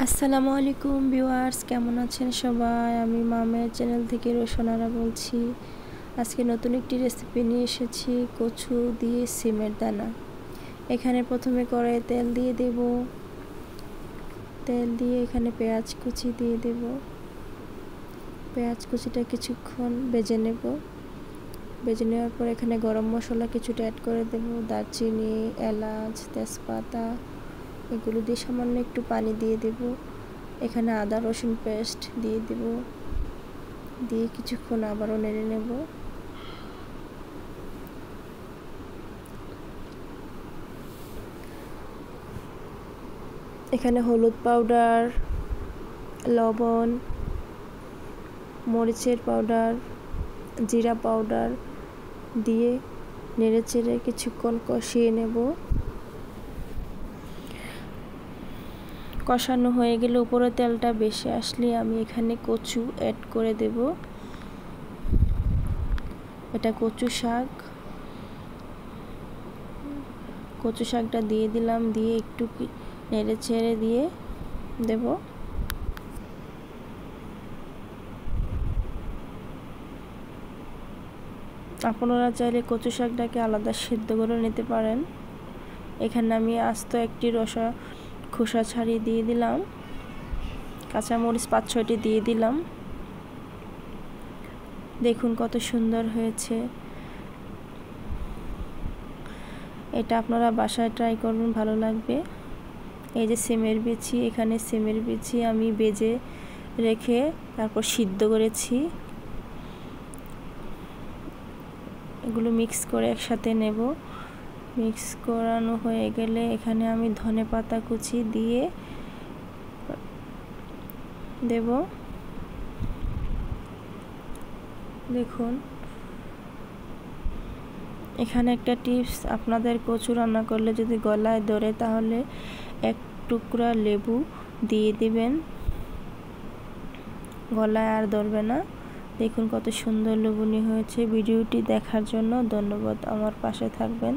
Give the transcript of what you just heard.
আসসালামু আলাইকুম ভিউয়ার্স, কেমন আছেন সবাই? আমি মামের চ্যানেল থেকে রোশনারা বলছি। আজকে নতুন একটি রেসিপি নিয়ে এসেছি, কচু দিয়ে সিমের দানা। এখানে প্রথমে কড়াইয়ে তেল দিয়ে দেব। তেল দিয়ে এখানে পেঁয়াজ কুচি দিয়ে দেব। পেঁয়াজ কুচিটা কিছুক্ষণ ভেজে নেব। ভেজে নেওয়ার পর এখানে গরম মশলা কিছুটা অ্যাড করে দেব। দারচিনি, এলাচ, তেজপাতা এগুলো দিয়ে সামান্য একটু পানি দিয়ে দেব। এখানে আদা রসুন পেস্ট দিয়ে দেব। দিয়ে কিছুক্ষণ আবারও নেড়ে নেব। এখানে হলুদ পাউডার, লবণ, মরিচের পাউডার, জিরা পাউডার দিয়ে নেড়ে চেড়ে কিছুক্ষণ কষিয়ে নেব। কষানো হয়ে গেলে উপরে তেলটা বেশি আসলে আমি এখানে কচু অ্যাড করে দেব। এটা কচু শাক। কচু শাকটা দিয়ে দিলাম, দিয়ে একটু নেড়ে ছেড়ে দিয়ে দেব। আপনারা চাইলে কচু শাকটাকে আলাদা সিদ্ধ করে নিতে পারেন। এখানে আমি আস্ত একটি খোসা ছাড়িয়ে দিয়ে দিলাম। কাঁচামরিচ 5-6টি দিয়ে দিলাম। দেখুন কত সুন্দর হয়েছে। এটা আপনারা বাসায় ট্রাই করবেন, ভালো লাগবে। এই যে সিমের বিচি, এখানে সিমের বিচি আমি ভেজে রেখে তারপর সিদ্ধ করেছি। এগুলো মিক্স করে একসাথে নেব। মিক্স করানো হয়ে গেলে এখানে আমি ধনেপাতা কুচি দিয়ে দেব। দেখুন এখানে একটা টিপস, আপনাদের কচু রান্না করলে যদি গলায় ধরে তাহলে এক টুকরা লেবু দিয়ে দিবেন, গলায় আর ধরবে না। দেখুন কত সুন্দর লোভনীয় হয়েছে। ভিডিওটি দেখার জন্য ধন্যবাদ। আমার পাশে থাকবেন।